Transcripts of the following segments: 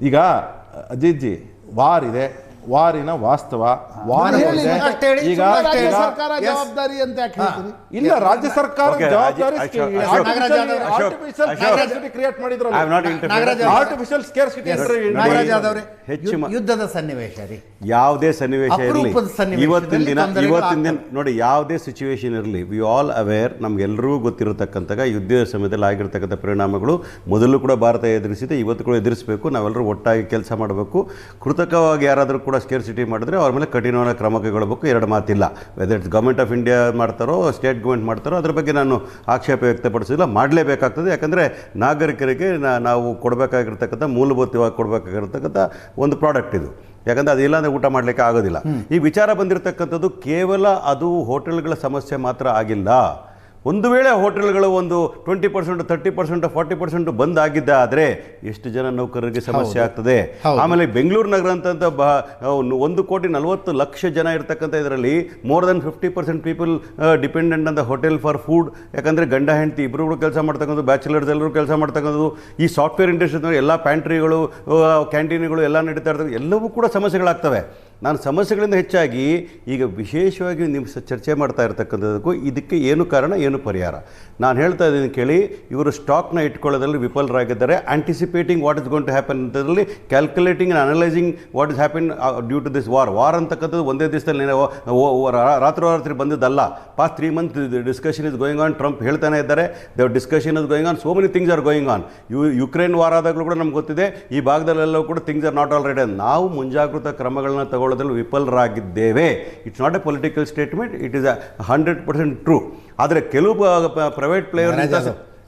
ಈಗ Ajit G war ಇದೆ, ವಾರಿನ ವಾಸ್ತವ ಈಗ ಸರ್ಕಾರ ಜವಾಬ್ದಾರಿ ಅಂತ ಯಾಕೆ ಹೇಳ್ತೀರಿ? ಇಲ್ಲ, ರಾಜ್ಯ ಸರ್ಕಾರ ಜವಾಬ್ದಾರಿ ಕ್ರಿಯೇಟ್ ಮಾಡಿದ್ರು. ಆರ್ಟಿಫಿಷಿಯಲ್ ಸ್ಕೇರ್ಸಿಟಿ ಯುದ್ಧದ ಸನ್ನಿವೇಶ ರೀ, ಯಾವುದೇ ಸನ್ನಿವೇಶ ಇರಲಿ, ಇವತ್ತಿನ ದಿನ ನೋಡಿ, ಯಾವುದೇ ಸಿಚುವೇಶನ್ ಇರಲಿ, ವಿ ಆಲ್ ಅವೇರ್, ನಮ್ಗೆಲ್ಲರೂ ಗೊತ್ತಿರತಕ್ಕಂಥ ಯುದ್ಧದ ಸಮಯದಲ್ಲಿ ಆಗಿರ್ತಕ್ಕಂಥ ಪರಿಣಾಮಗಳು ಮೊದಲು ಕೂಡ ಭಾರತ ಎದುರಿಸಿದೆ, ಇವತ್ತು ಕೂಡ ಎದುರಿಸಬೇಕು. ನಾವೆಲ್ಲರೂ ಒಟ್ಟಾಗಿ ಕೆಲಸ ಮಾಡಬೇಕು. ಕೃತಕವಾಗಿ ಯಾರಾದರೂ ಕೂಡ ಸ್ಕೇರ್ಸಿಟಿ ಮಾಡಿದ್ರೆ ಅವ್ರ ಮೇಲೆ ಕಠಿಣವಾದ ಕ್ರಮ ಕೈಗೊಳ್ಳಬೇಕು. ಎರಡು ಮಾತಿಲ್ಲ. Whether it's government of India ಮಾಡ್ತಾರೋ ಸ್ಟೇಟ್ ಗೌರ್ಮೆಂಟ್ ಮಾಡ್ತಾರೋ ಅದ್ರ ಬಗ್ಗೆ ನಾನು ಆಕ್ಷೇಪ ವ್ಯಕ್ತಪಡಿಸಿಲ್ಲ, ಮಾಡಲೇಬೇಕಾಗ್ತದೆ. ಯಾಕಂದರೆ ನಾಗರಿಕರಿಗೆ ನಾವು ಕೊಡಬೇಕಾಗಿರ್ತಕ್ಕಂಥ ಮೂಲಭೂತವಾಗಿ ಕೊಡಬೇಕಾಗಿರ್ತಕ್ಕಂಥ ಒಂದು ಪ್ರಾಡಕ್ಟ್ ಇದು. ಯಾಕಂದರೆ ಅದಿಲ್ಲ ಅಂದರೆ ಊಟ ಮಾಡಲಿಕ್ಕೆ ಆಗೋದಿಲ್ಲ. ಈ ವಿಚಾರ ಬಂದಿರತಕ್ಕಂಥದ್ದು ಕೇವಲ ಅದು ಹೋಟೆಲ್ಗಳ ಸಮಸ್ಯೆ ಮಾತ್ರ ಆಗಿಲ್ಲ. ಒಂದು ವೇಳೆ ಹೋಟೆಲ್ಗಳು ಒಂದು 20%, 30%, 40% ಬಂದ್ ಆಗಿದ್ದ ಆದರೆ ಎಷ್ಟು ಜನ ನೌಕರರಿಗೆ ಸಮಸ್ಯೆ ಆಗ್ತದೆ. ಆಮೇಲೆ ಬೆಂಗಳೂರು ನಗರ ಅಂತ 1,40,00,000 ಜನ ಇರ್ತಕ್ಕಂಥ ಇದರಲ್ಲಿ more than 50% people dependent on the hotel for food. ಯಾಕಂದರೆ ಗಂಡ ಹೆಂಡತಿ ಇಬ್ಬರು ಕೆಲಸ ಮಾಡ್ತಕ್ಕಂಥದ್ದು, ಬ್ಯಾಚುಲರ್ಸ್ ಎಲ್ಲರೂ ಕೆಲಸ ಮಾಡ್ತಕ್ಕಂಥದ್ದು. ಈ ಸಾಫ್ಟ್ವೇರ್ ಇಂಡಸ್ಟ್ರಿ ಎಲ್ಲ ಪ್ಯಾಂಟ್ರಿಗಳು, ಕ್ಯಾಂಟೀನ್ಗಳು ಎಲ್ಲ ನಡೀತಾ ಇರ್ತದೆ, ಎಲ್ಲವೂ ಕೂಡ ಸಮಸ್ಯೆಗಳಾಗ್ತವೆ. ನಾನು ಸಮಸ್ಯೆಗಳಿಂದ ಹೆಚ್ಚಾಗಿ ಈಗ ವಿಶೇಷವಾಗಿ ನಿಮ್ಮ ಚರ್ಚೆ ಮಾಡ್ತಾ ಇರ್ತಕ್ಕಂಥದ್ದಕ್ಕೂ ಇದಕ್ಕೆ ಏನು ಕಾರಣ, ಏನು ಪರಿಹಾರ ನಾನು ಹೇಳ್ತಾ ಇದ್ದೀನಿ ಕೇಳಿ. ಇವರು ಸ್ಟಾಕ್ನ ಇಟ್ಕೊಳ್ಳೋದ್ರಲ್ಲಿ ವಿಫಲರಾಗಿದ್ದಾರೆ. Anticipating what is going to happen ಅಂತದ್ರಲ್ಲಿ, calculating and analysing what is happen due to this war ಅಂತಕ್ಕಂಥದ್ದು ಒಂದೇ ದಿವಸದಲ್ಲಿ ರಾತ್ರಿ ಬಂದಿದ್ದಲ್ಲ. Past 3 months discussion is going on. Trump ಹೇಳ್ತಾನೆ ಇದ್ದಾರೆ, the discussion is going on, so many things are going on. Ukraine war ಆದಾಗಲೂ ಕೂಡ ನಮ್ಗೆ ಗೊತ್ತಿದೆ, ಈ ಭಾಗದಲ್ಲೆಲ್ಲವೂ ಕೂಡ things are not all ready. ನಾವು ಮುಂಜಾಗ್ರತಾ ಕ್ರಮಗಳನ್ನ ತಗೊಳ್ಳೋದ್ರಲ್ಲಿ ವಿಫಲರಾಗಿದ್ದೇವೆ. It's not a political statement, it is 100% true. ಆದರೆ ಕೆಲವು ಪ್ರೈವೇಟ್ ಪ್ಲೇಯರ್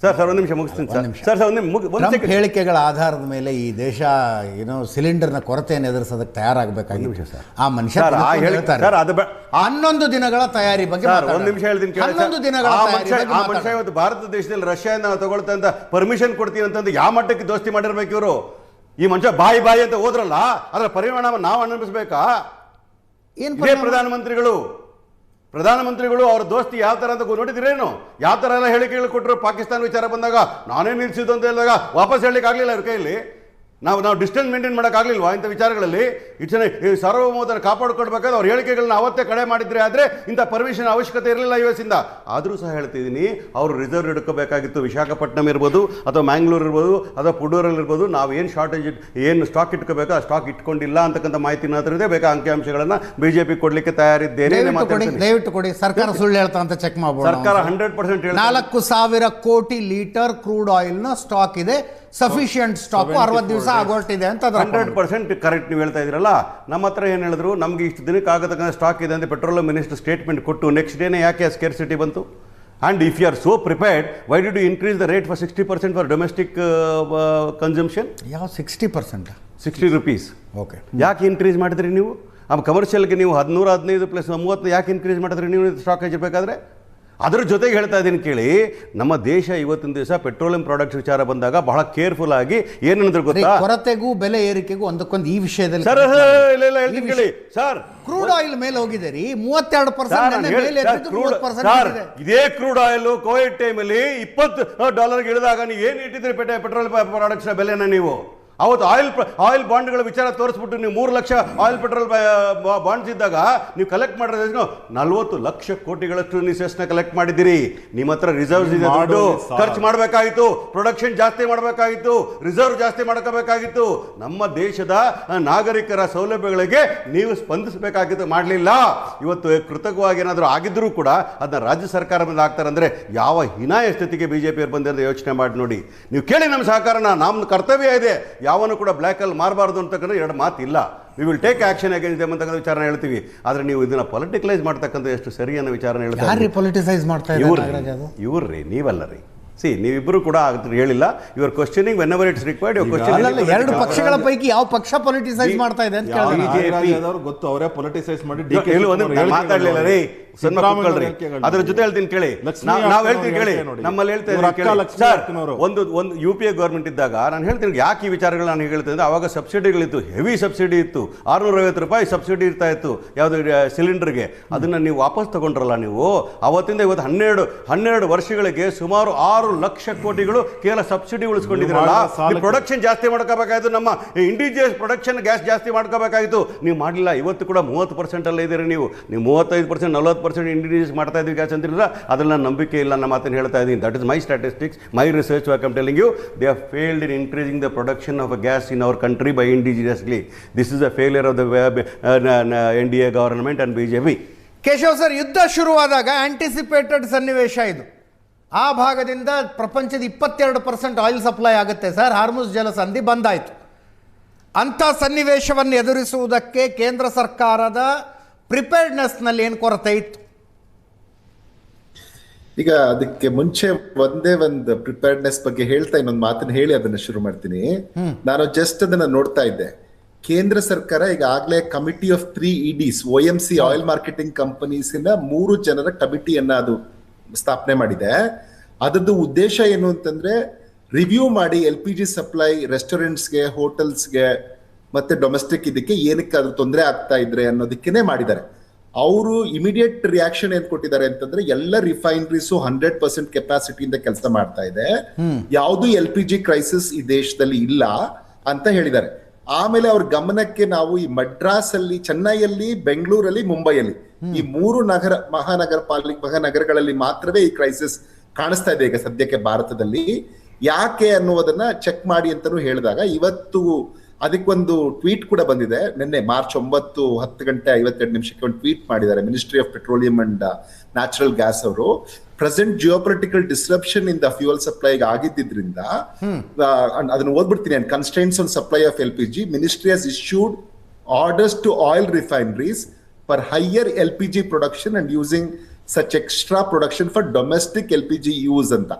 ಸರ್ ಒಂದು ನಿಮಿಷ ಮುಗಿಸ್ತೀನಿ ಸರ್. ಟ್ರಂಪ್ ಹೇಳಿಕೆಗಳ ಆಧಾರದ ಮೇಲೆ ಈ ದೇಶ ಸಿಲಿಂಡರ್ನ ಕೊರತೆಯನ್ನು ಎದುರಿಸೋದಕ್ಕೆ ತಯಾರಾಗಬೇಕಾಗಿತ್ತು ಸರ್. ಆ ಮನುಷ್ಯ 11 ದಿನಗಳ ತಯಾರಿ ಬಗ್ಗೆ ಒಂದು ನಿಮಿಷ ಹೇಳ್ತೀನಿ. 11 ದಿನಗಳ ಮನುಷ್ಯ ಇವತ್ತು ಭಾರತ ದೇಶದಲ್ಲಿ ರಷ್ಯಾನ ತಗೊಳ್ತಾ ಅಂತ ಪರ್ಮಿಷನ್ ಕೊಡ್ತೀವಿ ಅಂತಂದು ಯಾವ ಮಟ್ಟಕ್ಕೆ ದೋಸ್ತಿ ಮಾಡಿರ್ಬೇಕು ಇವರು? ಈ ಮನುಷ್ಯ ಬಾಯಿ ಅಂತ ಹೋದ್ರಲ್ಲ, ಅದರ ಪರಿಣಾಮ ನಾವು ಅನುಭವಿಸ್ಬೇಕಾ? ಪ್ರಧಾನಮಂತ್ರಿಗಳು ಅವ್ರ ದೋಸ್ತಿ ಯಾವ ಥರ ಅಂತ ನೋಡಿದಿರೇನು? ಯಾವ ಥರ ಎಲ್ಲ ಹೇಳಿಕೆಗಳು ಕೊಟ್ಟರು. ಪಾಕಿಸ್ತಾನ ವಿಚಾರ ಬಂದಾಗ ನಾನೇ ನಿಲ್ಲಿಸಿದ್ದು ಅಂತ ಹೇಳಿದಾಗ ವಾಪಸ್ ಹೇಳಲಿಕ್ಕೆ ಆಗಲಿಲ್ಲ ಅವ್ರ ಕೈಯಲ್ಲಿ. ನಾವು ಡಿಸ್ಟೆನ್ಸ್ ಮೇಂಟೈನ್ ಮಾಡೋಕ್ಕಾಗಲಿಲ್ವಾ ಇಂಥ ವಿಚಾರಗಳಲ್ಲಿ? ಈ ಸಾರ್ವಭೌಮತೆಯನ್ನು ಕಾಪಾಡಿಕೊಡ್ಬೇಕಾದ್ರೆ ಅವ್ರ ಹೇಳಿಕೆಗಳನ್ನ ಅವತ್ತೇ ಕಡೆ ಮಾಡಿದ್ರೆ ಆದರೆ ಇಂಥ ಪರ್ಮಿಷನ್ ಅವಶ್ಯಕತೆ ಇರಲಿಲ್ಲ US ಇಂದ. ಆದರೂ ಸಹ ಹೇಳ್ತಿದ್ದೀನಿ, ಅವರು ರಿಸರ್ವ್ ಇಟ್ಕೋಬೇಕಾಗಿತ್ತು. ವಿಶಾಖಪಟ್ಟಣಂ ಇರ್ಬೋದು, ಅಥವಾ ಮ್ಯಾಂಗ್ಳೂರ್ ಇರ್ಬೋದು, ಅಥವಾ ಪುಡೂರಲ್ಲಿ ಇರ್ಬೋದು. ನಾವು ಏನು ಶಾರ್ಟೇಜ್ ಏನು ಸ್ಟಾಕ್ ಇಟ್ಕೋಬೇಕು ಆ ಸ್ಟಾಕ್ ಇಟ್ಕೊಂಡಿಲ್ಲ ಅಂತಕ್ಕಂಥ ಮಾಹಿತಿ ಮಾತ್ರ ಇದೆ. ಬೇಕಾ ಅಂಕಿಅಂಶಗಳನ್ನು BJP ಕೊಡಲಿಕ್ಕೆ ತಯಾರಿದ್ದೇನೆ. ದಯವಿಟ್ಟು ಕೊಡಿ. ಸರ್ಕಾರ ಸುಳ್ಳು ಹೇಳ್ತಾ ಅಂತ ಚೆಕ್ ಮಾಡ್ಬೋದು. ಸರ್ಕಾರ 100% 4,000 ಕೋಟಿ ಲೀಟರ್ ಕ್ರೂಡ್ ಆಯಿಲ್ ನ ಸ್ಟಾಕ್ ಇದೆ. ಸಫಿಷಿಯಂಟ್ ಸ್ಟಾಕ್ 60 ದಿವಸ ಆಗೋಟ್ಟಿದೆ ಅಂತ 100% ಕರೆಕ್ಟ್. ನೀವು ಹೇಳ್ತಾ ಇದ್ರಲ್ಲ, ನಮ್ಮ ಹತ್ರ ಏನು ಹೇಳಿದ್ರು, ನಮ್ಗೆ ಇಷ್ಟು ದಿನಕ್ಕೆ ಆಗತಕ್ಕಂಥ ಸ್ಟಾಕ್ ಇದೆ ಅಂತ ಪೆಟ್ರೋಲಿಯಂ ಮಿನಿಸ್ಟರ್ ಸ್ಟೇಟ್ಮೆಂಟ್ ಕೊಟ್ಟು ನೆಕ್ಸ್ಟ್ ಡೇನೇ ಯಾಕೆ ಸ್ಕೇರ್ಸಿಟಿ ಬಂತು? And if you are so prepared, why did you increase the rate for 60% for domestic consumption? ಯಾವ 60%? 60 rupees. ಓಕೆ, ಯಾಕೆ ಇನ್ಕ್ರೀಸ್ ಮಾಡಿದ್ರಿ ನೀವು? ಕಮರ್ಷಿಯಲ್ಗೆ ನೀವು 115 + 30 ಯಾಕೆ ಇನ್ಕ್ರೀಸ್ ಮಾಡಿದ್ರಿ ನೀವು ಸ್ಟಾಕೇಜ್ ಇರಬೇಕಾದ್ರೆ? ಅದರ ಜೊತೆಗೆ ಹೇಳ್ತಾ ಇದ್ದೀನಿ ಕೇಳಿ, ನಮ್ಮ ದೇಶ ಇವತ್ತಿನ ದಿವಸ ಪೆಟ್ರೋಲಿಯಂ ಪ್ರಾಡಕ್ಟ್ಸ್ ವಿಚಾರ ಬಂದಾಗ ಬಹಳ ಕೇರ್ಫುಲ್ ಆಗಿ ಏನಂದ್ರೆ ಗೊತ್ತಾ, ಕೊರತೆಗೂ ಬೆಲೆ ಏರಿಕೆಗೂ ಒಂದಕ್ಕೊಂದು ಈ ವಿಷಯದಲ್ಲಿ ಸರ್ ಕ್ರೂಡ್ ಆಯಿಲ್ ಮೇಲೆ ಹೋಗಿದೆ ರೀ 32%. ಇದೇ ಕ್ರೂಡ್ ಆಯಿಲ್ ಕೋವಿಡ್ ಟೈಮಲ್ಲಿ $20 ಇಳಿದಾಗ ನೀವು ಏನು ಇಟ್ಟಿದ್ರಿ ಪೆಟ್ರೋಲ್ ಪ್ರಾಡಕ್ಟ್ಸ್ನ ಬೆಲೆನ? ನೀವು ಅವತ್ತು ಆಯಿಲ್ ಬಾಂಡ್ಗಳ ವಿಚಾರ ತೋರಿಸ್ಬಿಟ್ಟು ನೀವು 3 ಲಕ್ಷ ಆಯಿಲ್ ಪೆಟ್ರೋಲ್ ಬಾಂಡ್ಸ್ ಇದ್ದಾಗ ನೀವು ಕಲೆಕ್ಟ್ ಮಾಡಿರೋದು 40 ಲಕ್ಷ ಕೋಟಿಗಳಷ್ಟು ನೀವು ಸೆಸ್ನ ಕಲೆಕ್ಟ್ ಮಾಡಿದ್ದೀರಿ. ನಿಮ್ಮ ಹತ್ರ ರಿಸರ್ವ್ಸ್ ಇದೆ, ದುಡ್ಡು ಖರ್ಚು ಮಾಡಬೇಕಾಗಿತ್ತು, ಪ್ರೊಡಕ್ಷನ್ ಜಾಸ್ತಿ ಮಾಡಬೇಕಾಗಿತ್ತು, ರಿಸರ್ವ್ ಜಾಸ್ತಿ ಮಾಡ್ಕೋಬೇಕಾಗಿತ್ತು. ನಮ್ಮ ದೇಶದ ನಾಗರಿಕರ ಸೌಲಭ್ಯಗಳಿಗೆ ನೀವು ಸ್ಪಂದಿಸಬೇಕಾಗಿತ್ತು, ಮಾಡಲಿಲ್ಲ. ಇವತ್ತು ಕೃತಕವಾಗಿ ಏನಾದರೂ ಆಗಿದ್ದರೂ ಕೂಡ ಅದನ್ನ ರಾಜ್ಯ ಸರ್ಕಾರ ಮೇಲೆ ಆಗ್ತಾರೆ ಅಂದರೆ ಯಾವ ಹೀನಾಯ ಸ್ಥಿತಿಗೆ BJP ಬಂದಿರೋದು ಯೋಚನೆ ಮಾಡಿ ನೋಡಿ. ನೀವು ಕೇಳಿ ನಮ್ಮ ಸಹಕಾರನ, ನಮ್ಮ ಕರ್ತವ್ಯ ಇದೆ. ಯಾವನು ಕೂಡ ಬ್ಲ್ಯಾಕಲ್ಲಿ ಮಾರಬಾರ್ದು ಅಂತಕ್ಕಂಥ ಎರಡು ಮಾತಿಲ್ಲ. We will take action against them ಅಂತಕ್ಕಂಥ ವಿಚಾರ ಹೇಳ್ತೀವಿ. ಆದರೆ ನೀವು ಇದನ್ನ ಪೊಲಿಟಿಕಲೈಸ್ ಮಾಡ್ತಕ್ಕಂಥ ಎಷ್ಟು ಸರಿ ಅನ್ನೋ ವಿಚಾರ ಹೇಳ್ತಾರೆ. ಪೊಲಿಟಿಸೈಸ್ ಮಾಡ್ತಾ ಇವ್ರಿ ನೀವಲ್ಲ ರೀ. ನೀವಿಬ್ಬರು ಕೂಡ ಹೇಳಿಲ್ಲ. Your ಕ್ವಶ್ಚನಿಂಗ್ when ever it's required your ಕ್ವಶ್ಚನಿಂಗ್. ಎರಡು ಪಕ್ಷಗಳ ಪೈಕಿ ಯಾವ ಪಕ್ಷ ಪೊಲಿಟಿಸೈಸ್ ಮಾಡ್ತಾ ಇದೆ ಅಂತ ಗೊತ್ತು, ಅವರೇ ಪೊಲಿಟಿಸೈಸ್ ಮಾಡಿ ಮಾತಾಡಲಿಲ್ಲ ರೀ. ಸನ್ಮಾನ ಕೂತ್ಕೊಳ್ರಿ. ಅದ್ರ ಜೊತೆ ಹೇಳ್ತೀನಿ ಕೇಳಿ, ನಾವ್ ಹೇಳ್ತೀನಿ ಕೇಳಿ, ನಮ್ಮಲ್ಲಿ ಹೇಳ್ತಾ ಸರ್, ಒಂದು UPA ಗೌರ್ಮೆಂಟ್ ಇದ್ದಾಗ ನಾನು ಹೇಳ್ತೀನಿ ಯಾಕೆ ಈ ವಿಚಾರಗಳು ನಾನು ಹೇಳ್ತೀನಿ ಅಂದ್ರೆ, ಅವಾಗ ಸಬ್ಸಿಡಿಗಳಿತ್ತು, ಹೆವಿ ಸಬ್ಸಿಡಿ ಇತ್ತು, 650 ರೂಪಾಯಿ ಸಬ್ಸಿಡಿ ಇರ್ತಾ ಇತ್ತು ಯಾವುದು ಸಿಲಿಂಡರ್ಗೆ. ಅದನ್ನ ನೀವು ವಾಪಸ್ ತಗೊಂಡ್ರಲ್ಲ ನೀವು. ಅವತ್ತಿಂದ ಇವತ್ತು 12 ವರ್ಷಗಳಿಗೆ ಸುಮಾರು 6 ಲಕ್ಷ ಕೋಟಿಗಳು ಕೇವಲ ಸಬ್ಸಿಡಿ ಉಳಿಸ್ಕೊಂಡಿದ್ರಲ್ಲ. ಪ್ರೊಡಕ್ಷನ್ ಜಾಸ್ತಿ ಮಾಡ್ಕೋಬೇಕಾಯ್ತು, ನಮ್ಮ ಇಂಡಿಜಿಯಸ್ ಪ್ರೊಡಕ್ಷನ್ ಗ್ಯಾಸ್ ಜಾಸ್ತಿ ಮಾಡ್ಕೋಬೇಕಾಗಿತ್ತು, ನೀವು ಮಾಡಲಿಲ್ಲ. ಇವತ್ತು ಕೂಡ 30% ಅಲ್ಲೇ ಇದ್ದೀರಿ ನೀವು 35%, 40% ಇಂಡಿಜಿಯಸ್ ಮಾಡ್ತಾ ಇದ್ದೀವಿ ಗ್ಯಾಸ್ ಅಂತಿಲ್ಲ. ಅದ್ರಲ್ಲಿ ನಾನು ನಂಬಿಕೆ ಇಲ್ಲ, ನಮ್ಮ ಮಾತನ್ನು ಹೇಳ್ತಾ ಇದ್ದೀನಿ. That is my statistics, my research work. I am telling you, they have failed in increasing the production of gas in our country by indigenously. This is a failure of the NDA government and BJP. Keshav sir, ಯುದ್ಧ ಶುರುವಾದಾಗ anticipated ಸನ್ನಿವೇಶ ಇದು. ಆ ಭಾಗದಿಂದ ಪ್ರಪಂಚದ 22% oil supply ಆಗುತ್ತೆ sir, Hormuz ಜಲಸಂಧಿ ಬಂದಾಯಿತು. ಅಂಥ ಸನ್ನಿವೇಶವನ್ನು ಎದುರಿಸುವುದಕ್ಕೆ ಕೇಂದ್ರ ಸರ್ಕಾರದ ಪ್ರಿಪೇರ್ಡ್ನೆಸ್ನಲ್ಲಿ ಏನು ಕೊರತೆ ಇತ್ತು? ಈಗ ಅದಕ್ಕೆ ಮುಂಚೆ ಒಂದು ಪ್ರಿಪೇರ್ಡ್ನೆಸ್ ಬಗ್ಗೆ ಹೇಳ್ತಾ ಇನ್ನೊಂದು ಮಾತನ್ನ ಹೇಳಿ ಅದನ್ನ ಶುರು ಮಾಡ್ತೀನಿ. ನಾನು ಜಸ್ಟ್ ಅದನ್ನ ನೋಡ್ತಾ ಇದ್ದೆ. ಕೇಂದ್ರ ಸರ್ಕಾರ ಈಗಾಗಲೇ committee of 3 EDs OMC oil marketing companies 3 ಜನರ ಕಮಿಟಿಯನ್ನ ಅದು ಸ್ಥಾಪನೆ ಮಾಡಿದೆ. ಅದರದ್ದು ಉದ್ದೇಶ ಏನು ಅಂತಂದ್ರೆ, ರಿವ್ಯೂ ಮಾಡಿ LPG ಸಪ್ಲೈ ರೆಸ್ಟೋರೆಂಟ್ಸ್ಗೆ, ಹೋಟೆಲ್ಸ್ಗೆ ಮತ್ತೆ ಡೊಮೆಸ್ಟಿಕ್ ಇದಕ್ಕೆ ಏನಕ್ಕೆ ಅದು ತೊಂದರೆ ಆಗ್ತಾ ಇದ್ರೆ ಅನ್ನೋದಕ್ಕೇನೆ ಮಾಡಿದ್ದಾರೆ. ಅವರು ಇಮಿಡಿಯೇಟ್ ರಿಯಾಕ್ಷನ್ ಏನ್ ಕೊಟ್ಟಿದ್ದಾರೆ ಅಂತಂದ್ರೆ, ಎಲ್ಲ ರಿಫೈನರೀಸು 100% ಕೆಪಾಸಿಟಿಯಿಂದ ಕೆಲಸ ಮಾಡ್ತಾ ಇದೆ, ಯಾವುದು LPG ಕ್ರೈಸಿಸ್ ಈ ದೇಶದಲ್ಲಿ ಇಲ್ಲ ಅಂತ ಹೇಳಿದ್ದಾರೆ. ಆಮೇಲೆ ಅವ್ರ ಗಮನಕ್ಕೆ ನಾವು ಈ ಮಡ್ರಾಸ್ ಅಲ್ಲಿ, ಚೆನ್ನೈಯಲ್ಲಿ, ಬೆಂಗಳೂರಲ್ಲಿ, ಮುಂಬೈಯಲ್ಲಿ ಈ 3 ಮಹಾನಗರಗಳಲ್ಲಿ ಮಾತ್ರವೇ ಈ ಕ್ರೈಸಿಸ್ ಕಾಣಿಸ್ತಾ ಇದೆ ಈಗ ಸದ್ಯಕ್ಕೆ ಭಾರತದಲ್ಲಿ. ಯಾಕೆ ಅನ್ನುವುದನ್ನ ಚೆಕ್ ಮಾಡಿ ಅಂತಾನು ಹೇಳಿದಾಗ, ಇವತ್ತು ಅದಕ್ಕೊಂದು ಟ್ವೀಟ್ ಕೂಡ ಬಂದಿದೆ. ನಿನ್ನೆ ಮಾರ್ಚ್ 9 10:52 ಒಂದು ಟ್ವೀಟ್ ಮಾಡಿದ್ದಾರೆ ministry of petroleum and natural gas ಅವರು. Present geopolitical disruption in the fuel supply ಆಗಿದ್ದರಿಂದ ಅದನ್ನ ಓದ್ಬಿಡ್ತೀನಿ. And constraints on supply of LPG, ministry has issued orders to oil refineries for higher LPG production and using such extra production for domestic LPG use ಅಂತ.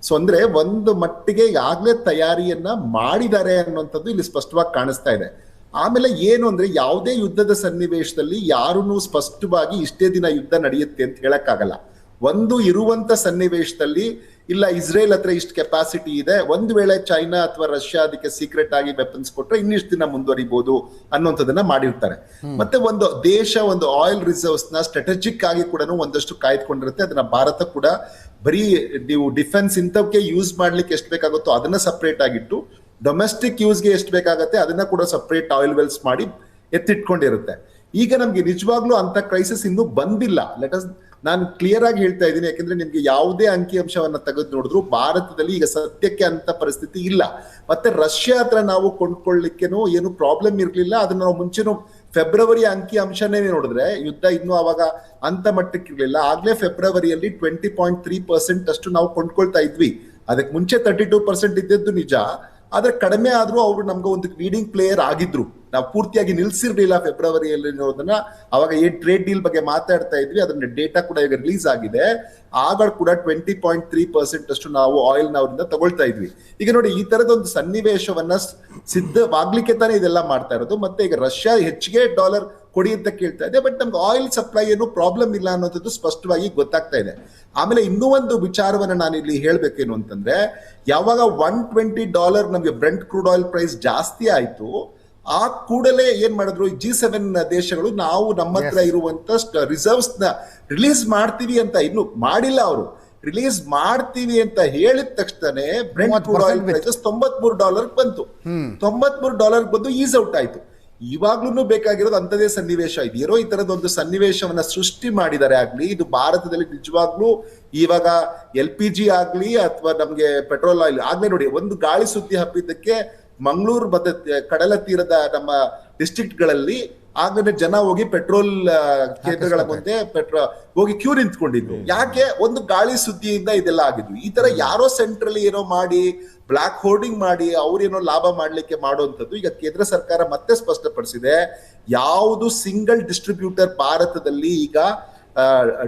So ಅಂದ್ರೆ ಒಂದು ಮಟ್ಟಿಗೆ ಈಗಾಗಲೇ ತಯಾರಿಯನ್ನ ಮಾಡಿದ್ದಾರೆ ಅನ್ನುವಂಥದ್ದು ಇಲ್ಲಿ ಸ್ಪಷ್ಟವಾಗಿ ಕಾಣಿಸ್ತಾ ಇದೆ. ಆಮೇಲೆ ಏನು ಅಂದ್ರೆ, ಯಾವುದೇ ಯುದ್ಧದ ಸನ್ನಿವೇಶದಲ್ಲಿ ಯಾರೂ ಸ್ಪಷ್ಟವಾಗಿ ಇಷ್ಟೇ ದಿನ ಯುದ್ಧ ನಡೆಯುತ್ತೆ ಅಂತ ಹೇಳಕ್ಕಾಗಲ್ಲ. ಒಂದು ಇರುವಂತ ಸನ್ನಿವೇಶದಲ್ಲಿ ಇಲ್ಲ ಇಸ್ರೇಲ್ ಹತ್ರ ಇಷ್ಟು ಕೆಪಾಸಿಟಿ ಇದೆ, ಒಂದು ವೇಳೆ ಚೈನಾ ಅಥವಾ ರಷ್ಯಾ ಅದಕ್ಕೆ ಸೀಕ್ರೆಟ್ ಆಗಿ ವೆಪನ್ಸ್ ಕೊಟ್ರೆ ಇನ್ನಿಷ್ಟು ದಿನ ಮುಂದುವರಿಬಹುದು ಅನ್ನೋಂಥದ್ದನ್ನ ಮಾಡಿರ್ತಾರೆ. ಮತ್ತೆ ಒಂದು ದೇಶ ಒಂದು ಆಯಿಲ್ ರಿಸರ್ವ್ಸ್ ನ ಸ್ಟ್ರಾಟಜಿಕ್ ಆಗಿ ಕೂಡ ಒಂದಷ್ಟು ಕಾಯ್ದುಕೊಂಡಿರುತ್ತೆ. ಅದನ್ನ ಭಾರತ ಕೂಡ ಬರೀ ನೀವು ಡಿಫೆನ್ಸ್ ಇಂಥವಕ್ಕೆ ಯೂಸ್ ಮಾಡ್ಲಿಕ್ಕೆ ಎಷ್ಟು ಬೇಕಾಗುತ್ತೋ ಅದನ್ನ ಸಪ್ರೇಟ್ ಆಗಿಟ್ಟು, ಡೊಮೆಸ್ಟಿಕ್ ಯೂಸ್ಗೆ ಎಷ್ಟು ಬೇಕಾಗತ್ತೆ ಅದನ್ನ ಕೂಡ ಸಪ್ರೇಟ್ ಆಯಿಲ್ ವೆಲ್ಸ್ ಮಾಡಿ ಎತ್ತಿಟ್ಕೊಂಡಿರುತ್ತೆ. ಈಗ ನಮ್ಗೆ ನಿಜವಾಗ್ಲೂ ಅಂತ ಕ್ರೈಸಿಸ್ ಇನ್ನೂ ಬಂದಿಲ್ಲ. ನಾನು ಕ್ಲಿಯರ್ ಆಗಿ ಹೇಳ್ತಾ ಇದ್ದೀನಿ, ಯಾಕಂದ್ರೆ ನಿಮ್ಗೆ ಯಾವುದೇ ಅಂಕಿಅಂಶವನ್ನ ತೆಗೆದು ನೋಡಿದ್ರು ಭಾರತದಲ್ಲಿ ಈಗ ಸದ್ಯಕ್ಕೆ ಅಂತ ಪರಿಸ್ಥಿತಿ ಇಲ್ಲ. ಮತ್ತೆ ರಷ್ಯಾ ಹತ್ರ ನಾವು ಕೊಂಡ್ಕೊಳ್ಳಿಕ್ಕೇನು ಏನು ಪ್ರಾಬ್ಲಮ್ ಇರ್ಲಿಲ್ಲ. ಅದನ್ನ ನಾವು ಮುಂಚೆನೂ ಫೆಬ್ರವರಿ ಅಂಕಿಅಂಶನೇ ನೋಡಿದ್ರೆ ಯುದ್ಧ ಇನ್ನೂ ಅವಾಗ ಅಂತ ಮಟ್ಟಕ್ಕೆ ಇರ್ಲಿಲ್ಲ. ಆಗ್ಲೇ ಫೆಬ್ರವರಿಯಲ್ಲಿ 20.3% ಅಷ್ಟು ನಾವು ಕೊಂಡ್ಕೊಳ್ತಾ ಇದ್ವಿ. ಅದಕ್ಕೆ ಮುಂಚೆ 32% ಇದ್ದದ್ದು ನಿಜ, ಆದ್ರೆ ಕಡಿಮೆ ಆದ್ರೂ ಅವರು ನಮ್ಗೆ ಒಂದು ಲೀಡಿಂಗ್ ಪ್ಲೇಯರ್ ಆಗಿದ್ರು. ನಾವು ಪೂರ್ತಿಯಾಗಿ ನಿಲ್ಸಿರ್ಲಿಲ್ಲ ಫೆಬ್ರವರಿಯಲ್ಲಿ ಅನ್ನೋದನ್ನ. ಅವಾಗ ಏನ್ ಟ್ರೇಡ್ ಡೀಲ್ ಬಗ್ಗೆ ಮಾತಾಡ್ತಾ ಇದ್ವಿ, ಅದನ್ನ ಡೇಟಾ ಕೂಡ ಈಗ ರಿಲೀಸ್ ಆಗಿದೆ. ಆಗ ಕೂಡ 20.3% ಅಷ್ಟು ನಾವು ಆಯಿಲ್ ಅವರಿಂದ ತಗೊಳ್ತಾ ಇದ್ವಿ. ಈಗ ನೋಡಿ, ಈ ತರದೊಂದು ಸನ್ನಿವೇಶವನ್ನ ಸಿದ್ಧವಾಗ್ಲಿಕ್ಕೆ ತಾನೇ ಇದೆಲ್ಲ ಮಾಡ್ತಾ ಇರೋದು. ಮತ್ತೆ ಈಗ ರಷ್ಯಾ ಹೆಚ್ಚಿಗೆ ಡಾಲರ್ ಕೊಡಿ ಅಂತ ಕೇಳ್ತಾ ಇದೆ, ಬಟ್ ನಮ್ಗೆ ಆಯಿಲ್ ಸಪ್ಲೈ ಏನು ಪ್ರಾಬ್ಲಮ್ ಇಲ್ಲ ಅನ್ನೋದು ಸ್ಪಷ್ಟವಾಗಿ ಗೊತ್ತಾಗ್ತಾ ಇದೆ. ಆಮೇಲೆ ಇನ್ನೂ ಒಂದು ವಿಚಾರವನ್ನ ನಾನು ಇಲ್ಲಿ ಹೇಳ್ಬೇಕೇನು ಅಂತಂದ್ರೆ, ಯಾವಾಗ $120 ನಮ್ಗೆ ಬ್ರೆಂಟ್ ಕ್ರೂಡ್ ಆಯಿಲ್ ಪ್ರೈಸ್ ಜಾಸ್ತಿ ಆಯ್ತು, ಆ ಕೂಡಲೇ ಏನ್ ಮಾಡಿದ್ರು G7 ದೇಶಗಳು, ನಾವು ನಮ್ಮ ಹತ್ರ ಇರುವಂತ ರಿಸರ್ವ್ಸ್ ನ ರಿಲೀಸ್ ಮಾಡ್ತೀವಿ ಅಂತ, ಇನ್ನು ಮಾಡಿಲ್ಲ ಅವರು, ರಿಲೀಸ್ ಮಾಡ್ತೀವಿ ಅಂತ ಹೇಳಿದ ತಕ್ಷಣ ಬ್ರೆಂಟ್ ಕ್ರೂಡ್ ಆಯಿಲ್ ಪ್ರೈಸಸ್ $93 ಬಂತು. $93 ಬಂದು ಈಸ್ ಔಟ್ ಆಯ್ತು. ಇವಾಗ್ಲೂ ಬೇಕಾಗಿರೋದು ಅಂತದೇ ಸನ್ನಿವೇಶ ಇದೆಯೋ, ಈ ತರದೊಂದು ಸನ್ನಿವೇಶವನ್ನ ಸೃಷ್ಟಿ ಮಾಡಿದ್ದಾರೆ ಆಗ್ಲಿ. ಇದು ಭಾರತದಲ್ಲಿ ನಿಜವಾಗ್ಲೂ ಇವಾಗ LPG ಆಗ್ಲಿ ಅಥವಾ ನಮ್ಗೆ ಪೆಟ್ರೋಲ್ ಆಯಿಲ್ ಆಗ್ಲೇ ನೋಡಿ, ಒಂದು ಗಾಳಿ ಸುದ್ದಿ ಹಬ್ಬಿದ್ದಕ್ಕೆ ಮಂಗಳೂರು ಮತ್ತೆ ಕಡಲ ತೀರದ ನಮ್ಮ ಡಿಸ್ಟ್ರಿಕ್ಟ್ ಗಳಲ್ಲಿ ಆಗಲೇ ಜನ ಹೋಗಿ ಪೆಟ್ರೋಲ್ ಕೇಂದ್ರಗಳ ಮುಂದೆ ಹೋಗಿ ಕ್ಯೂ ನಿಂತ್ಕೊಂಡಿದ್ರು. ಯಾಕೆ? ಒಂದು ಗಾಳಿ ಸುದ್ದಿಯಿಂದ ಇದೆಲ್ಲ ಆಗಿದ್ವು. ಈ ತರ ಯಾರೋ ಸೆಂಟ್ರಲಿ ಏನೋ ಮಾಡಿ ಬ್ಲಾಕ್ ಹೋರ್ಡಿಂಗ್ ಮಾಡಿ ಅವ್ರೇನೋ ಲಾಭ ಮಾಡ್ಲಿಕ್ಕೆ ಮಾಡುವಂಥದ್ದು ಈಗ ಕೇಂದ್ರ ಸರ್ಕಾರ ಮತ್ತೆ ಸ್ಪಷ್ಟಪಡಿಸಿದೆ. ಯಾವುದು ಸಿಂಗಲ್ ಡಿಸ್ಟ್ರಿಬ್ಯೂಟರ್ ಭಾರತದಲ್ಲಿ ಈಗ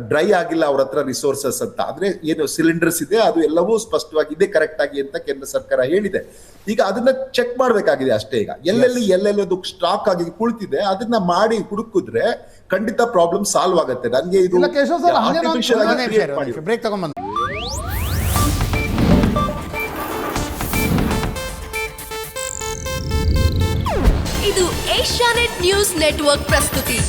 ಡ್ರೈ ಆಗಿಲ್ಲ ಅವ್ರ ಹತ್ರ ರಿಸೋರ್ಸಸ್ ಅಂತ. ಆದ್ರೆ ಏನು ಸಿಲಿಂಡರ್ಸ್ ಇದೆ ಅದು ಎಲ್ಲವೂ ಸ್ಪಷ್ಟವಾಗಿ ಇದೆ ಕರೆಕ್ಟ್ ಆಗಿ ಅಂತ ಕೇಂದ್ರ ಸರ್ಕಾರ ಹೇಳಿದೆ. ಈಗ ಅದನ್ನ ಚೆಕ್ ಮಾಡ್ಬೇಕಾಗಿದೆ ಅಷ್ಟೇ. ಈಗ ಎಲ್ಲೆಲ್ಲಿ ಅದು ಸ್ಟಾಕ್ ಆಗಿ ಕುಳಿತಿದೆ ಅದನ್ನ ಮಾಡಿ ಹುಡುಕಿದ್ರೆ ಖಂಡಿತ ಪ್ರಾಬ್ಲಮ್ ಸಾಲ್ವ್ ಆಗುತ್ತೆ. ನನಗೆ ಇದು ಇಲ್ಲ ಕೇಶವ್ ಸರ್, ಹಂಗೆ ನಾನು artificial ಆಗಿ create ಮಾಡಿರೋದು. ಬ್ರೇಕ್ ತಗೊಂಡ್ಬಂದು ಇದು ಏಷ್ಯಾನೆಟ್ ನ್ಯೂಸ್ ನೆಟ್ವರ್ಕ್ ಪ್ರಸ್ತುತಿ.